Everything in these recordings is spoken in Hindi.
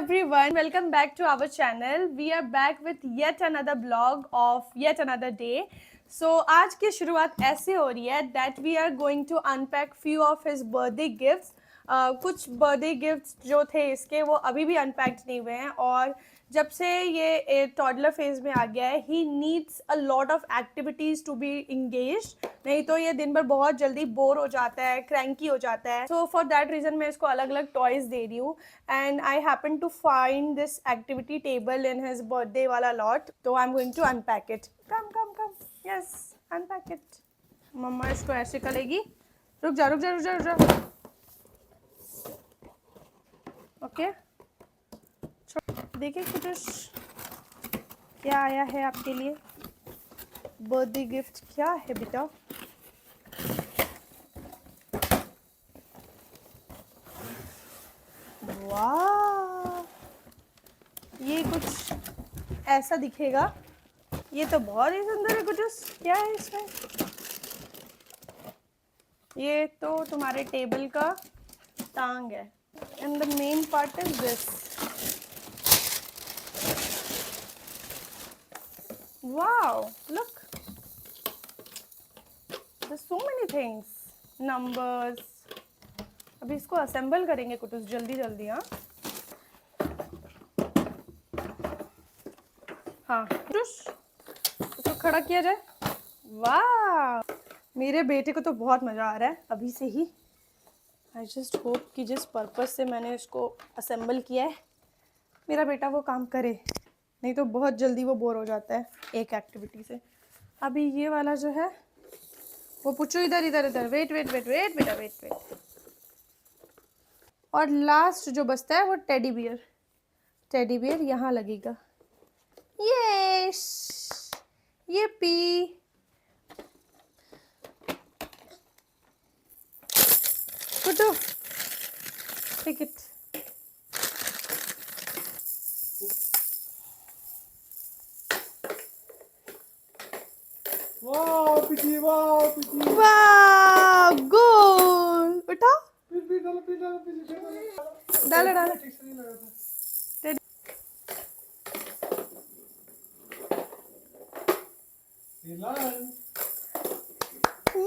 everyone, welcome back to our channel. We are back with yet another vlog of yet another day. So आज की शुरुआत ऐसे हो रही है that we are going to unpack few of his birthday gifts. कुछ बर्थडे गिफ्ट्स जो थे इसके वो अभी भी अनपैक्ड नहीं हुए हैं और जब से ये टॉडलर फेज में आ गया है he needs a lot of activities to be engaged, नहीं तो ये दिन भर बहुत जल्दी बोर हो जाता है, क्रैंकी हो जाता है. सो फॉर दैट रीजन मैं इसको अलग अलग टॉयज दे रही हूँ and I happen to find this activity table in his birthday वाला लॉट, तो I am going to unpack it. Come come come, yes unpack it. मम्मा इसको ऐसे करेगी. रुक जा रुक जा रुक जा रुक जा. ओके देखिए कुछ क्या आया है आपके लिए. बर्थडे गिफ्ट क्या है बेटा? वाह, ये कुछ ऐसा दिखेगा. ये तो बहुत ही सुंदर है. कुछ क्या है इसमें? ये तो तुम्हारे टेबल का टांग है. And the main part is this. Wow, look. There's so many things. Numbers. अभी इसको असेंबल करेंगे कुछ जल्दी जल्दी. हाँ इसको खड़ा किया जाए. वाह, मेरे बेटे को तो बहुत मज़ा आ रहा है अभी से ही. आई जस्ट होप कि जिस पर्पस से मैंने इसको असेंबल किया है मेरा बेटा वो काम करे, नहीं तो बहुत जल्दी वो बोर हो जाता है एक एक्टिविटी से. अभी ये वाला जो है वो पूछो इधर इधर इधर. वेट वेट वेट वेट बेटा वेट वेट. और लास्ट जो बचता है वो टेडी बियर. टेडी बियर यहाँ लगेगा. यस ये P. Kutu, take it. Wow, Piki, wow, Piki. Wow, good. उठा. डालो डालो.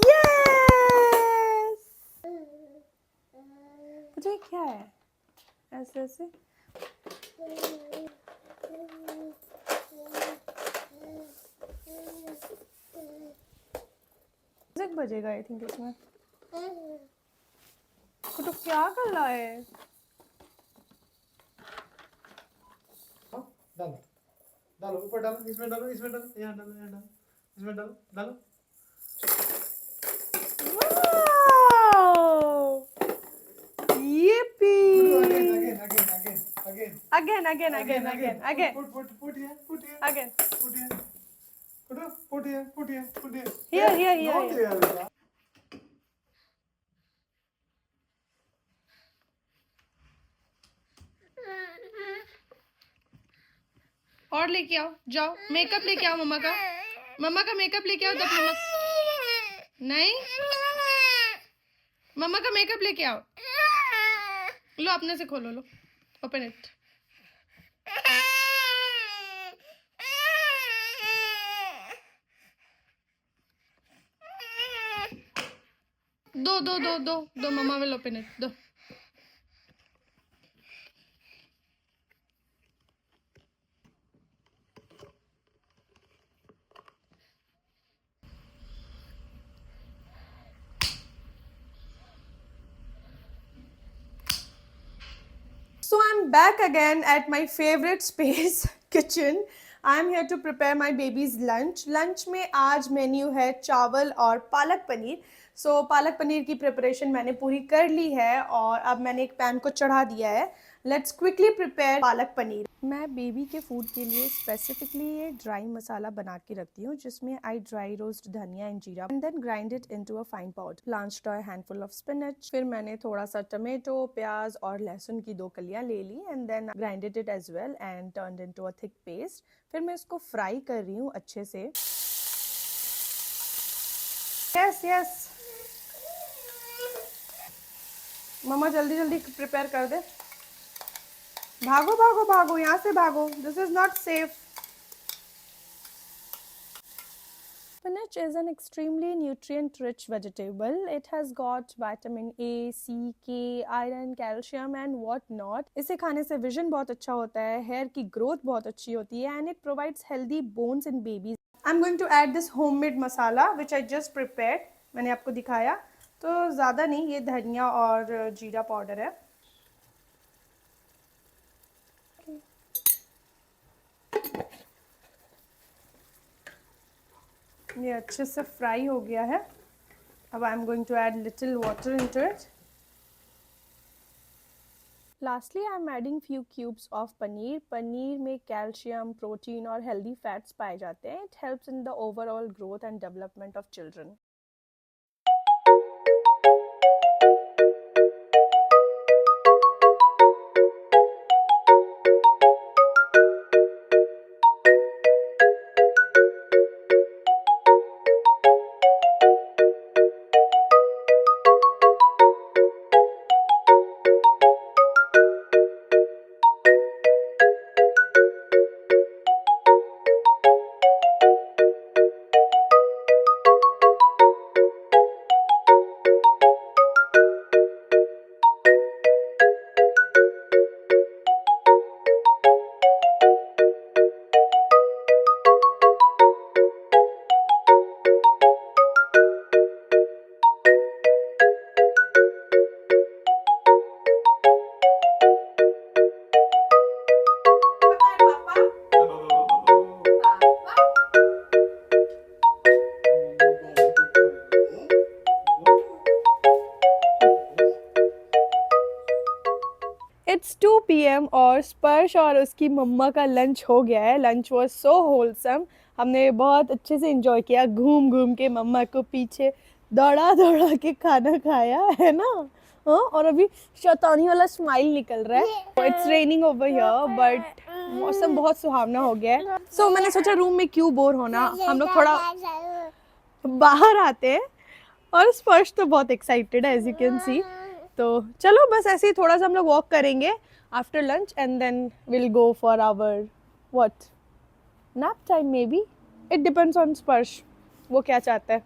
Yes. मुझे क्या है ऐसे ऐसे. म्यूजिक बजेगा आई थिंक इसमें. तो क्या कर रहा है? डालो डालो ऊपर डालो. इसमें डालो इसमें डालो. यहाँ डालो यहाँ डालो. इसमें डालो डालो. Again. Put here. Again. Put here. Put here. Here. Not here. और लेके आओ, जाओ मेकअप लेके आओ. मम्मा का मेकअप लेके आओ. तब मम्मा नहीं, मम्मा का मेकअप लेके आओ. लो अपने से खोलो. लो ओपन इट. दो मम्मा विल ओपन इट. दो. So I'm back again at my favorite space, kitchen. I'm here to prepare my baby's lunch. Lunch में आज मेन्यू है चावल और पालक पनीर. So पालक पनीर की प्रिपरेशन मैंने पूरी कर ली है और अब मैंने एक पैन को चढ़ा दिया है. Let's quickly prepare palak paneer. मैं बेबी के फूड के लिए स्पेसिफिकली ये ड्राई मसाला बना के रखती हूँ जिसमें I dry roast dhania and jeera and then grind it into a fine powder. Blanched a handful of spinach. फिर मैंने थोड़ा सा टमाटो, प्याज और लहसुन की 2 कलियां ले ली and then grinded it as well and turned into a thick paste. फिर मैं इसको फ्राई कर रही हूँ अच्छे से. यस मम्मा जल्दी जल्दी प्रिपेयर कर दे. भागो भागो भागो, यहाँ से भागो, this is not safe. Spinach is an extremely nutrient-rich vegetable. It has got vitamin A, C, K, iron, calcium and what not. इसे खाने से विजन बहुत अच्छा होता है, हेयर की ग्रोथ बहुत अच्छी होती है and it provides healthy bones in babies. I'm going to add this homemade masala which I just prepared. मैंने आपको दिखाया, तो ज़्यादा नहीं, ये धनिया और जीरा पाउडर है। ये अच्छे से फ्राई हो गया है। अब I am going to add little water into it. Lastly, I am adding few cubes of paneer. Paneer में कैल्शियम, प्रोटीन और हेल्दी फैट्स पाए जाते हैं। It helps in the overall growth and development of children. It's 2 PM और स्पर्श और उसकी मम्मा का लंच हो गया है। Lunch was so wholesome. हमने बहुत अच्छे से इंजॉय किया, घूम घूम के मम्मा को पीछे दौड़ा दौड़ा के खाना खाया है ना। हाँ, और अभी शैतानी वाला स्माइल निकल रहा है। It's raining over here but मौसम बहुत सुहावना हो गया है। सो मैंने सोचा रूम में क्यों बोर होना, हम लोग थोड़ा बाहर आते हैं। और स्पर्श तो बहुत एक्साइटेड है एज यू कैन सी। तो चलो बस ऐसे ही थोड़ा सा हम लोग वॉक करेंगे after lunch and then will go for our what nap time maybe. It depends on Sparsh, वो क्या चाहता है।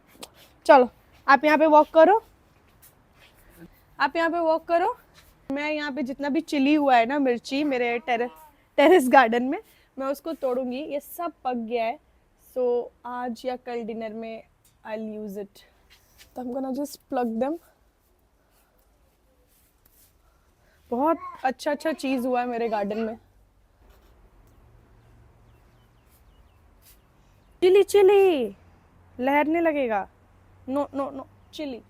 चलो आप यहाँ पे वॉक करो, आप यहाँ पे वॉक करो। मैं यहाँ पे जितना भी चिली हुआ है ना मिर्ची मेरे टेरेस गार्डन में, मैं उसको तोड़ूंगी। ये सब पक गया है, सो आज या कल डिनर में आई विल यूज इट। तो I'm gonna just plug them। बहुत अच्छा अच्छा चीज हुआ है मेरे गार्डन में। चिली चिली लहरने लगेगा। No no no chilli.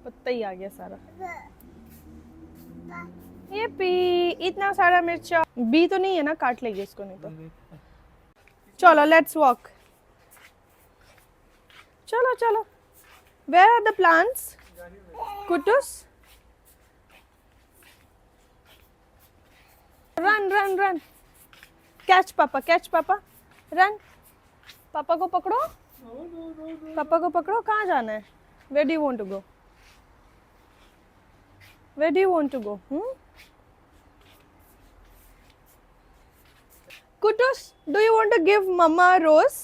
पत्ता ही आ गया सारा। ये पी इतना सारा मिर्चा, बी तो नहीं है ना, काट लेगी इसको नहीं तो। चलो लेट्स वॉक, चलो चलो। Where are the plants Kutus? Run run run, catch papa, catch papa, run. पापा को पकड़ो, पापा को पकड़ो। कहाँ जाना है? Where do you want to go? Where do you want to go? Kutus, do you want to give Mama a rose?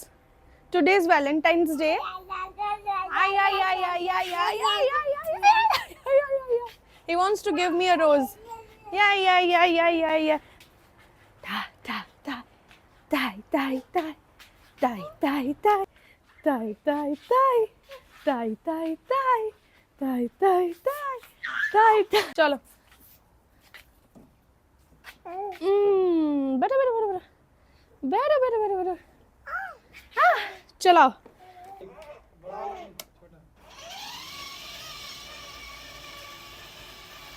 Today is Valentine's Day. Ay, ay, ay, ay, ay, ay, ay, ay, ay. He wants to give me a rose. Yeah, yeah, yeah, yeah, yeah, yeah. Ta, ta, ta, die, die, die, die, die, die, die, die, die, die, die, die, die, die, die, die. चलो। बेटा बेटा बेटा बेटा बेटा बेटा बेटा बेटा। हाँ चलाओ।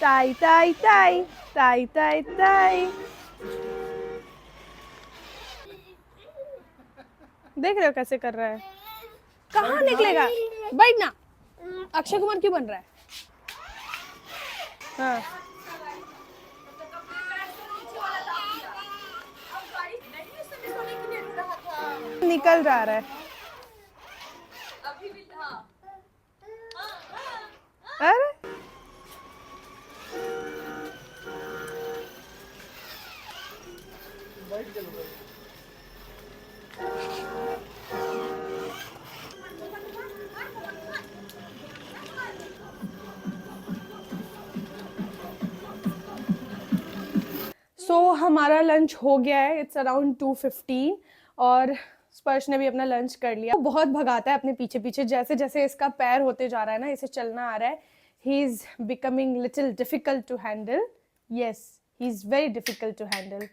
Tie tie tie tie tie tie. देख रहे हो कैसे कर रहा है? कहाँ निकलेगा? बैठ ना। अक्षय कुमार क्यों बन रहा है? हाँ निकल जा रहा है। हमारा लंच हो गया है, इट्स अराउंड 2:15 और स्पर्श ने भी अपना लंच कर लिया। वो बहुत भगाता है अपने पीछे पीछे, जैसे जैसे इसका पैर होते जा रहा है ना, इसे चलना आ रहा है, he is becoming little difficult to handle. Yes, he is very difficult to handle.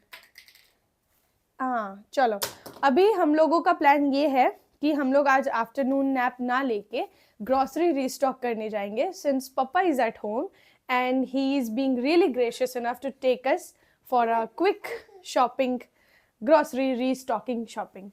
हाँ चलो, अभी हम लोगों का प्लान ये है कि हम लोग आज आफ्टरनून नैप ना लेके ग्रॉसरी रीस्टॉक करने जाएंगे, since papa is at home and he is being really gracious enough to take us for a quick shopping, grocery restocking shopping.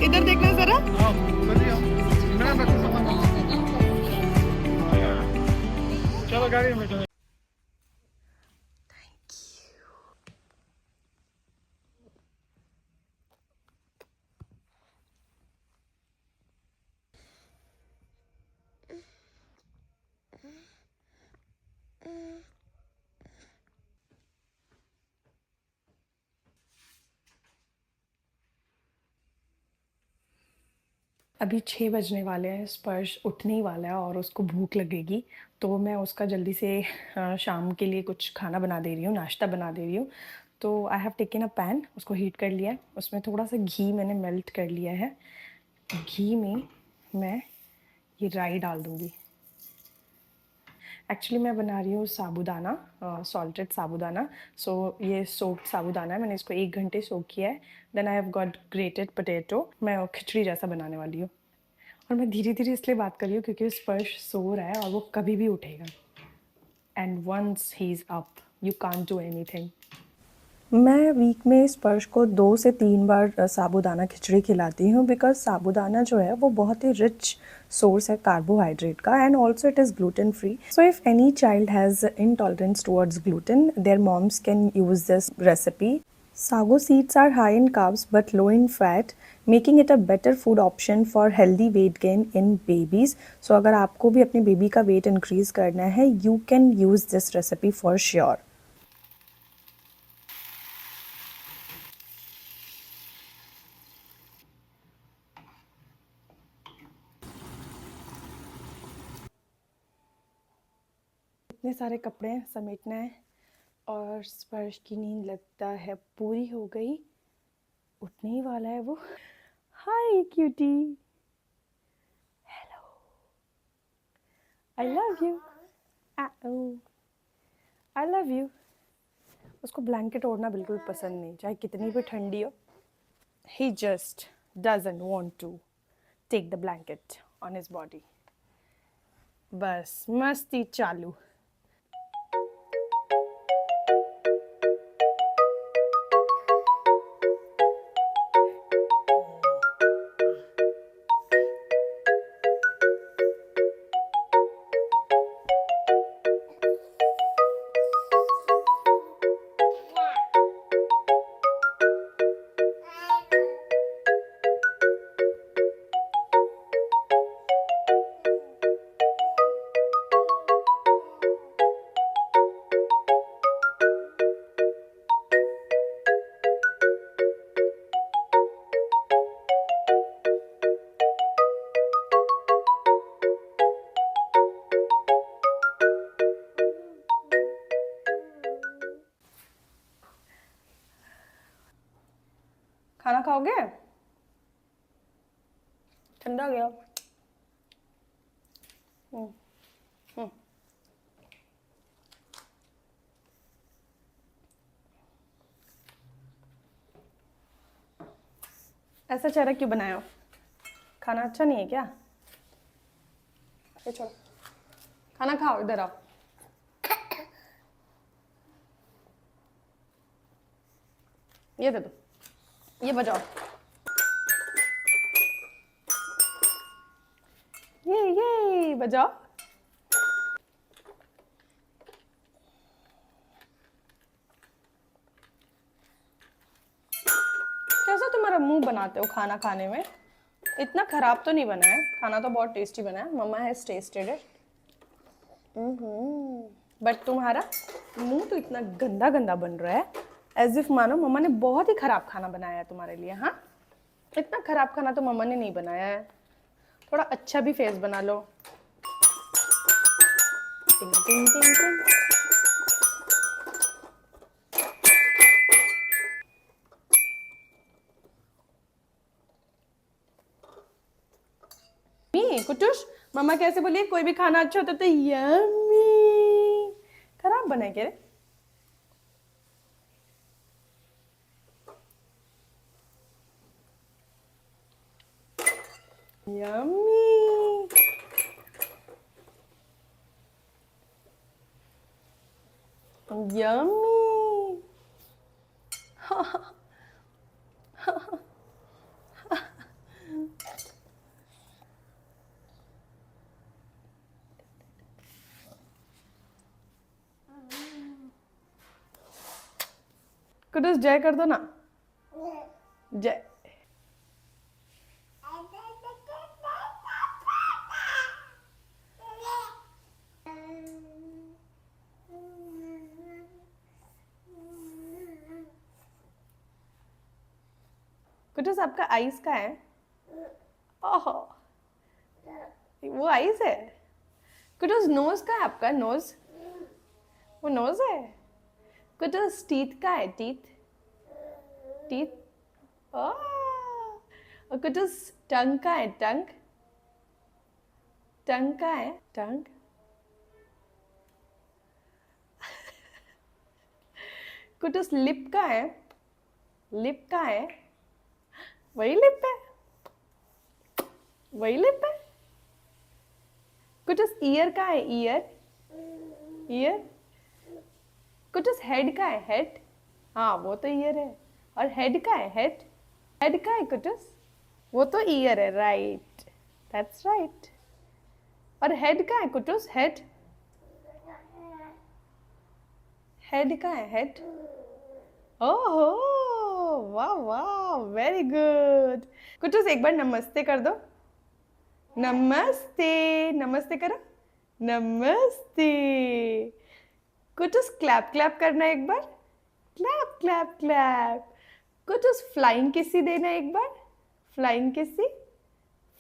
इधर देखना जरा। चलो गाड़ी में बैठो। अभी 6 बजने वाले हैं, स्पर्श उठने ही वाला है और उसको भूख लगेगी, तो मैं उसका जल्दी से शाम के लिए कुछ खाना बना दे रही हूँ, नाश्ता बना दे रही हूँ। तो I have taken a pan, उसको हीट कर लिया है, उसमें थोड़ा सा घी मैंने मेल्ट कर लिया है। घी में मैं ये राई डाल दूँगी। एक्चुअली मैं बना रही हूँ साबूदाना, सॉल्टेड साबूदाना। सो ये सोक्ड साबूदाना है, मैंने इसको 1 घंटे सोक किया है। Then I have got grated potato. मैं खिचड़ी जैसा बनाने वाली हूँ। और मैं धीरे धीरे इसलिए बात कर रही हूँ क्योंकि स्पर्श सो रहा है और वो कभी भी उठेगा। And once he is up you can't do anything. मैं वीक में स्पर्श को 2 से 3 बार साबूदाना खिचड़ी खिलाती हूँ, बिकॉज साबूदाना जो है वो बहुत ही रिच सोर्स है कार्बोहाइड्रेट का, and also it is gluten free. So if any child has intolerance towards gluten, their moms can use this recipe. Sago seeds are high in carbs but low in fat, making it a better food option for healthy weight gain in babies. So अगर आपको भी अपने बेबी का वेट इंक्रीज करना है, you can use this recipe for sure. इतने सारे कपड़े समेटना है और स्पर्श की नींद लगता है पूरी हो गई, उठने ही वाला है वो। Hi cutie, hello, I love you, I love you. उसको ब्लैंकेट ओढ़ना बिल्कुल पसंद नहीं, चाहे कितनी भी ठंडी हो। He just doesn't want to take the blanket on his body. बस मस्ती चालू। खाना खाओगे? ठंडा गया। हम्म। ऐसा चेहरा क्यों बनाया हो? खाना अच्छा नहीं है क्या? ये छोड़ो, खाना खाओ, इधर आओ। ये दे दो, ये बजाओ। ये बजाओ। कैसा तुम्हारा मुंह बनाते हो खाना खाने में? इतना खराब तो नहीं बना है, खाना तो बहुत टेस्टी बना है। मम्मा हैज टेस्टेड इट। बट तुम्हारा मुंह तो इतना गंदा गंदा बन रहा है, एज इफ मानो मम्मा ने बहुत ही खराब खाना बनाया है तुम्हारे लिए। हाँ, इतना खराब खाना तो मम्मा ने नहीं बनाया है। थोड़ा अच्छा भी फेस बना लो। टिंग टिंग टिंग टिंग। कुटुश, मम्मा कैसे बोलिए? कोई भी खाना अच्छा होता तो यम्मी। खराब बने क्या? यम्मी। यम्मी। कुटुश जय कर दो ना। जय। कुटुस आपका आइस का है? ओहो, वो आइस है। कुटुस नोज का है आपका? नोज, वो नोज है। कुटुस टीथ का है? Teeth, teeth. और कुटुस टंग का है? टंग, टंग का है? टंग। कुटुस लिप का है? लिप का है? वही लिप है, वही लिप है। कुटुस ईयर का है? Year, year. कुटुस हेड का है? हेड, हाँ वो तो ईयर है। और हेड का है? हेड, हेड का है कुटुस? वो तो ईयर है, राइट, दैट्स राइट। और हेड का है कुटुस? हेड, हेड का है? हेड। ओहो, वाह वाह, वेरी गुड। कुटुस एक बार नमस्ते कर दो। नमस्ते, नमस्ते करो। नमस्ते। कुटुस क्लैप क्लैप करना एक बार। Clap clap clap. Kutus flying kissy देना एक बार। फ्लाइंग किसी,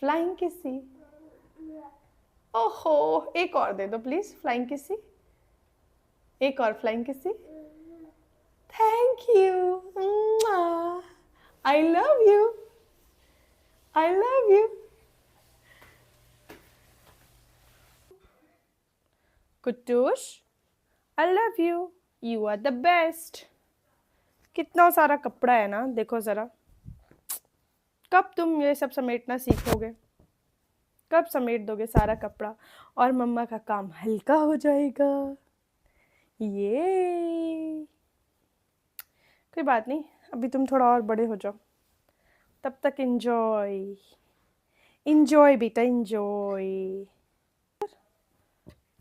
फ्लाइंग किसी। ओहो, एक और दे दो प्लीज, फ्लाइंग किसी। एक और flying kissy. Thank you. I love you, I love you. Kutus, I love you, you are the best. कितना सारा कपड़ा है ना, देखो जरा। कब तुम ये सब समेटना सीखोगे? कब समेट दोगे सारा कपड़ा और मम्मा का काम हल्का हो जाएगा? ये कोई बात नहीं, अभी तुम थोड़ा और बड़े हो जाओ, तब तक इंजॉय, इंजॉय बेटा, इंजॉय।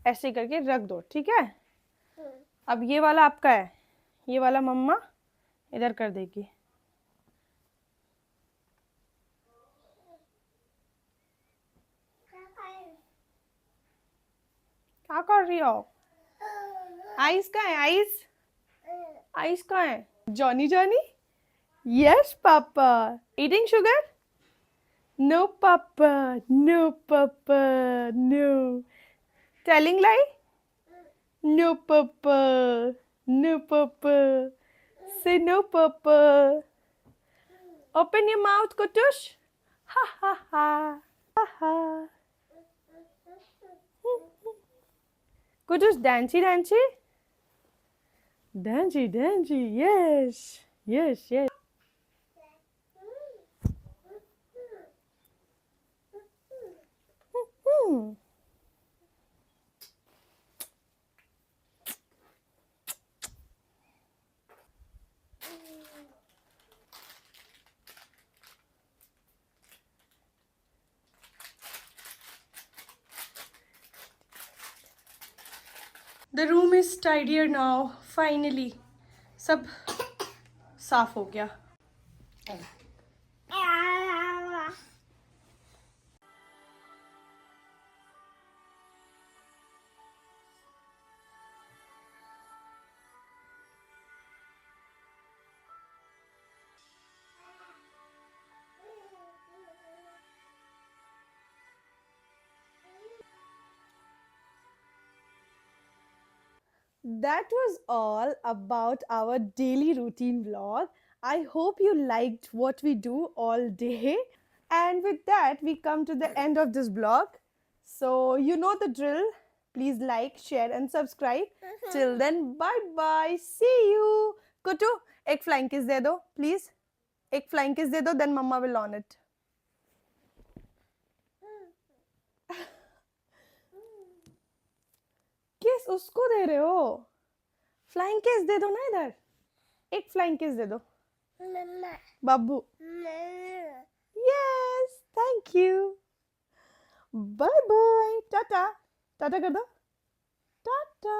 ऐसे करके रख दो, ठीक है? अब ये वाला आपका है, ये वाला मम्मा इधर कर देगी। क्या कर रही हो? आइस का है? आइस, आइस का है? Johnny, Johnny. Yes papa. Eating sugar? No papa, no papa, no. Telling lie? No papa, no papa. Say no, Papa. Open your mouth, Kutush. Ha ha ha. Haha. Kutu's dancey dancey. Dancey dancey. Yes. Yes. Yes. Hmm. The room is tidier now. Finally, सब साफ हो गया. That was all about our daily routine vlog. I hope you liked what we do all day. And with that, we come to the end of this vlog. So, you know the drill. Please like, share, and subscribe. Till then, bye bye. See you. Kutu, एक flying kiss दे दो, please. एक flying kiss दे दो, then mama will on it. किस उसको दे रहे हो? फ्लाइंग किस दे दो ना इधर. एक फ्लाइंग किस दे दो. बाबू. Yes, thank you. Bye bye. Tata. Tata कर दो. Tata.